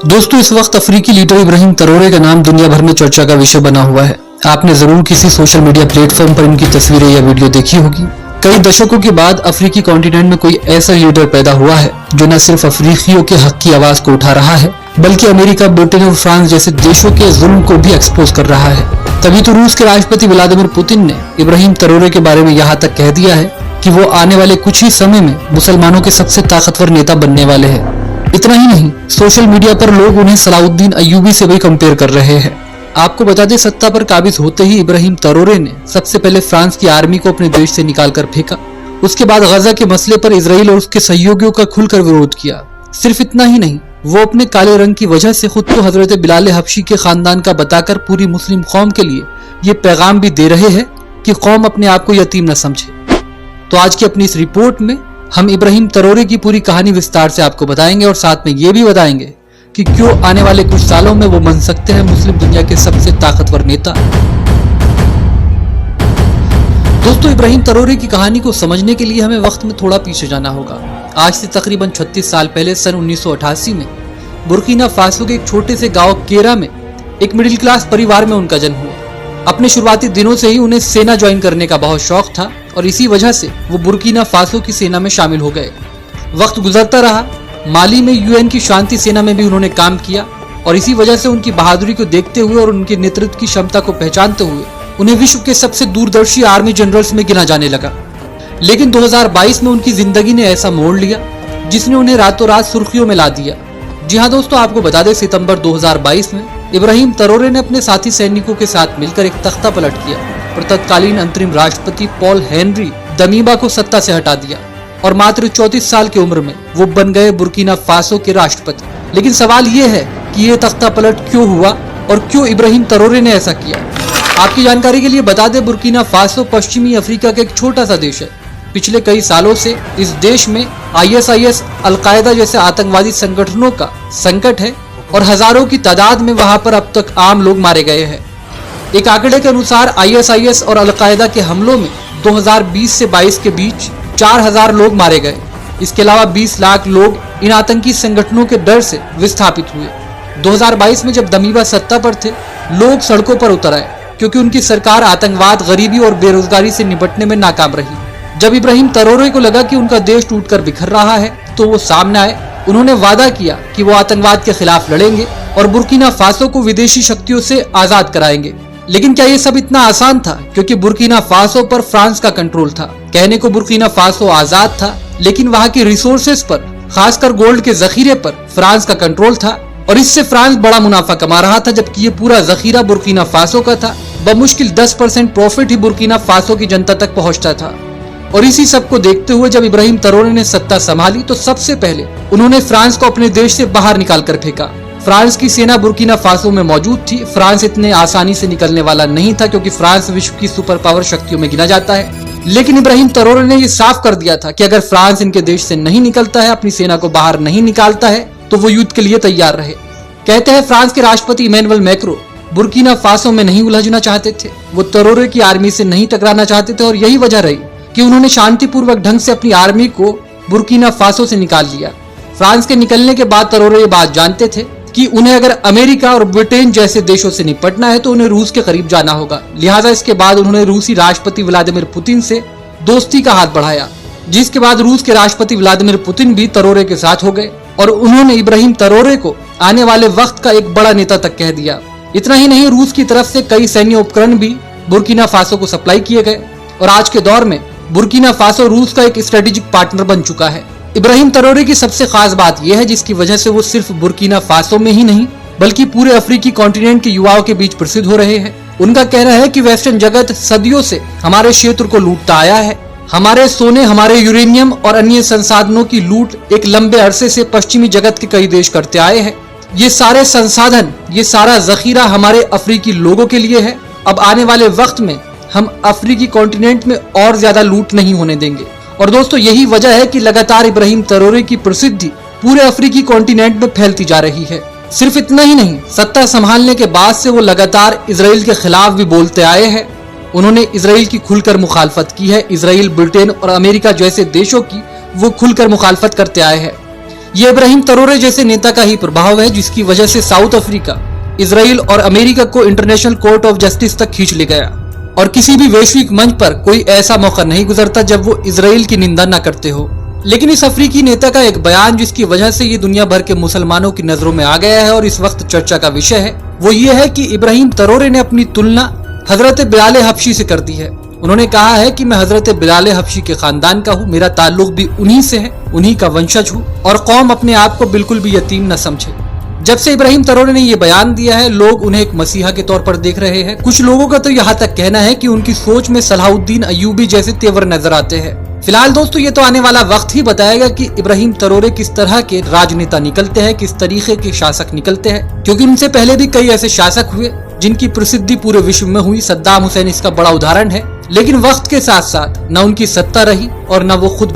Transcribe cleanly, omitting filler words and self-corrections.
दोस्तों, इस वक्त अफ्रीकी लीडर इब्राहिम ट्रैओरे का नाम दुनिया भर में चर्चा का विषय बना हुआ है। आपने जरूर किसी सोशल मीडिया प्लेटफॉर्म पर इनकी तस्वीरें या वीडियो देखी होगी। कई दशकों के बाद अफ्रीकी कॉन्टिनेंट में कोई ऐसा लीडर पैदा हुआ है जो न सिर्फ अफ्रीकियों के हक की आवाज को उठा रहा है, बल्कि अमेरिका, ब्रिटेन और फ्रांस जैसे देशों के जुल्म को भी एक्सपोज कर रहा है। तभी तो रूस के राष्ट्रपति व्लादिमीर पुतिन ने इब्राहिम ट्रैओरे के बारे में यहाँ तक कह दिया है कि वो आने वाले कुछ ही समय में मुसलमानों के सबसे ताकतवर नेता बनने वाले हैं। इतना ही नहीं, सोशल मीडिया पर लोग उन्हें सलाउद्दीन अय्यूबी से भी कंपेयर कर रहे हैं। आपको बता दें, सत्ता पर काबिज होते ही इब्राहिम ट्रैओरे ने सबसे पहले फ्रांस की आर्मी को अपने देश से निकाल कर फेंका। उसके बाद गजा के मसले पर इजराइल और उसके सहयोगियों का खुलकर विरोध किया। सिर्फ इतना ही नहीं, वो अपने काले रंग की वजह से खुद को हजरत बिलाल हबशी के खानदान का बताकर पूरी मुस्लिम कौम के लिए ये पैगाम भी दे रहे हैं कि कौम अपने आप को यतीम न समझे। तो आज की अपनी इस रिपोर्ट में हम इब्राहिम ट्रैओरे की पूरी कहानी विस्तार से आपको बताएंगे और साथ में ये भी बताएंगे कि क्यों आने वाले कुछ सालों में वो बन सकते हैं मुस्लिम दुनिया के सबसे ताकतवर नेता। दोस्तों, इब्राहिम ट्रैओरे की कहानी को समझने के लिए हमें वक्त में थोड़ा पीछे जाना होगा। आज से तकरीबन 36 साल पहले सन 1988 में बुर्किना फासो के एक छोटे से गांव केरा में एक मिडिल क्लास परिवार में उनका जन्म हुआ। अपने शुरुआती दिनों से ही उन्हें सेना ज्वाइन करने का बहुत शौक था और इसी वजह से वो बुर्किना फासो की सेना में शामिल हो गए। वक्त गुजरता रहा, माली में यूएन की शांति सेना में भी उन्होंने काम किया और इसी वजह से उनकी बहादुरी को देखते हुए और उनके नेतृत्व की क्षमता को पहचानते हुए उन्हें विश्व के सबसे दूरदर्शी आर्मी जनरल्स में गिना जाने लगा। लेकिन 2022 में उनकी जिंदगी ने ऐसा मोड़ लिया जिसने उन्हें रातों रात सुर्खियों में ला दिया। जी हाँ दोस्तों, आपको बता दें, सितंबर 2022 में इब्राहिम ट्रैओरे ने अपने साथी सैनिकों के साथ मिलकर एक तख्ता पलट किया और तत्कालीन अंतरिम राष्ट्रपति पॉल हेनरी दमीबा को सत्ता से हटा दिया और मात्र 34 साल की उम्र में वो बन गए बुर्किना फासो के राष्ट्रपति। लेकिन सवाल ये है कि ये तख्ता पलट क्यों हुआ और क्यों इब्राहिम ट्रैओरे ने ऐसा किया। आपकी जानकारी के लिए बता दें, बुर्किना फासो पश्चिमी अफ्रीका का एक छोटा सा देश है। पिछले कई सालों से इस देश में ISIS, अलकायदा जैसे आतंकवादी संगठनों का संकट है और हजारों की तादाद में वहां पर अब तक आम लोग मारे गए हैं। एक आंकड़े के अनुसार ISIS और अलकायदा के हमलों में 2020 से 22 के बीच 4000 लोग मारे गए। इसके अलावा 20 लाख लोग इन आतंकी संगठनों के डर से विस्थापित हुए। 2022 में जब दमीबा सत्ता पर थे, लोग सड़कों पर उतर आए क्योंकि उनकी सरकार आतंकवाद, गरीबी और बेरोजगारी से निपटने में नाकाम रही। जब इब्राहिम ट्रैओरे को लगा कि उनका देश टूटकर बिखर रहा है तो वो सामने आए। उन्होंने वादा किया कि वो आतंकवाद के खिलाफ लड़ेंगे और बुर्किना फासो को विदेशी शक्तियों से आजाद कराएंगे। लेकिन क्या ये सब इतना आसान था? क्योंकि बुर्किना फासो पर फ्रांस का कंट्रोल था। कहने को बुर्किना फासो आजाद था, लेकिन वहाँ के रिसोर्सेज पर, खासकर गोल्ड के जखीरे पर फ्रांस का कंट्रोल था और इससे फ्रांस बड़ा मुनाफा कमा रहा था, जबकि ये पूरा जखीरा बुर्किना फासो का था। बमुश्किल 10% प्रॉफिट ही बुर्किना फासो की जनता तक पहुंचता था। और इसी सब को देखते हुए जब इब्राहिम ट्रैओरे ने सत्ता संभाली तो सबसे पहले उन्होंने फ्रांस को अपने देश से बाहर निकाल कर फेंका। फ्रांस की सेना बुर्किना फासो में मौजूद थी। फ्रांस इतने आसानी से निकलने वाला नहीं था क्योंकि फ्रांस विश्व की सुपर पावर शक्तियों में गिना जाता है। लेकिन इब्राहिम ट्रैओरे ने ये साफ कर दिया था कि अगर फ्रांस इनके देश से नहीं निकलता है, अपनी सेना को बाहर नहीं निकालता है, तो वो युद्ध के लिए तैयार रहे। कहते हैं फ्रांस के राष्ट्रपति इमैनुअल मैक्रों बुर्किना फासो में नहीं उलझना चाहते थे। वो ट्रैओरे की आर्मी से नहीं टकराना चाहते थे और यही वजह रही कि उन्होंने शांतिपूर्वक ढंग से अपनी आर्मी को बुर्किना फासो से निकाल लिया। फ्रांस के निकलने के बाद ट्रैओरे ये बात जानते थे कि उन्हें अगर अमेरिका और ब्रिटेन जैसे देशों से निपटना है तो उन्हें रूस के करीब जाना होगा। लिहाजा इसके बाद उन्होंने रूसी राष्ट्रपति व्लादिमीर पुतिन से दोस्ती का हाथ बढ़ाया, जिसके बाद रूस के राष्ट्रपति व्लादिमीर पुतिन भी ट्रैओरे के साथ हो गए और उन्होंने इब्राहिम ट्रैओरे को आने वाले वक्त का एक बड़ा नेता तक कह दिया। इतना ही नहीं, रूस की तरफ से कई सैन्य उपकरण भी बुर्किना फासो को सप्लाई किए गए और आज के दौर में बुर्किना फासो रूस का एक स्ट्रेटेजिक पार्टनर बन चुका है। इब्राहिम ट्रैओरे की सबसे खास बात यह है जिसकी वजह से वो सिर्फ बुर्किना फासो में ही नहीं बल्कि पूरे अफ्रीकी कॉन्टिनेंट के युवाओं के बीच प्रसिद्ध हो रहे हैं। उनका कहना है कि वेस्टर्न जगत सदियों से हमारे क्षेत्र को लूटता आया है। हमारे सोने, हमारे यूरेनियम और अन्य संसाधनों की लूट एक लंबे अरसे से पश्चिमी जगत के कई देश करते आए हैं। ये सारे संसाधन, ये सारा जखीरा हमारे अफ्रीकी लोगों के लिए है। अब आने वाले वक्त में हम अफ्रीकी कॉन्टिनेंट में और ज्यादा लूट नहीं होने देंगे। और दोस्तों, यही वजह है कि लगातार इब्राहिम ट्रैओरे की प्रसिद्धि पूरे अफ्रीकी कॉन्टिनेंट में फैलती जा रही है। सिर्फ इतना ही नहीं, सत्ता संभालने के बाद से वो लगातार इजराइल के खिलाफ भी बोलते आए हैं। उन्होंने इजराइल की खुलकर मुखालफत की है। इजराइल, ब्रिटेन और अमेरिका जैसे देशों की वो खुलकर मुखालफत करते आए हैं। ये इब्राहिम तरोरे जैसे नेता का ही प्रभाव है जिसकी वजह से साउथ अफ्रीका, इजराइल और अमेरिका को इंटरनेशनल कोर्ट ऑफ जस्टिस तक खींच ले गया। और किसी भी वैश्विक मंच पर कोई ऐसा मौका नहीं गुजरता जब वो इजराइल की निंदा न करते हो। लेकिन इस अफ्रीकी नेता का एक बयान जिसकी वजह से ये दुनिया भर के मुसलमानों की नजरों में आ गया है और इस वक्त चर्चा का विषय है, वो ये है कि इब्राहिम तरोरे ने अपनी तुलना हजरत बिलाल हबशी से कर दी है। उन्होंने कहा है कि मैं हजरत बिलाल हबशी के खानदान का हूँ, मेरा ताल्लुक भी उन्हीं से है, उन्हीं का वंशज हूँ और कौम अपने आप को बिल्कुल भी यतीम न समझे। जब से इब्राहिम तरोरे ने ये बयान दिया है, लोग उन्हें एक मसीहा के तौर पर देख रहे हैं। कुछ लोगों का तो यहाँ तक कहना है कि उनकी सोच में सलाहुद्दीन अयूबी जैसे तेवर नजर आते हैं। फिलहाल दोस्तों, ये तो आने वाला वक्त ही बताएगा कि इब्राहिम तरोरे किस तरह के राजनेता निकलते हैं, किस तरीके के शासक निकलते हैं, क्योंकि उनसे पहले भी कई ऐसे शासक हुए जिनकी प्रसिद्धि पूरे विश्व में हुई। सद्दाम हुसैन इसका बड़ा उदाहरण है। लेकिन वक्त के साथ साथ न उनकी सत्ता रही और न वो खुद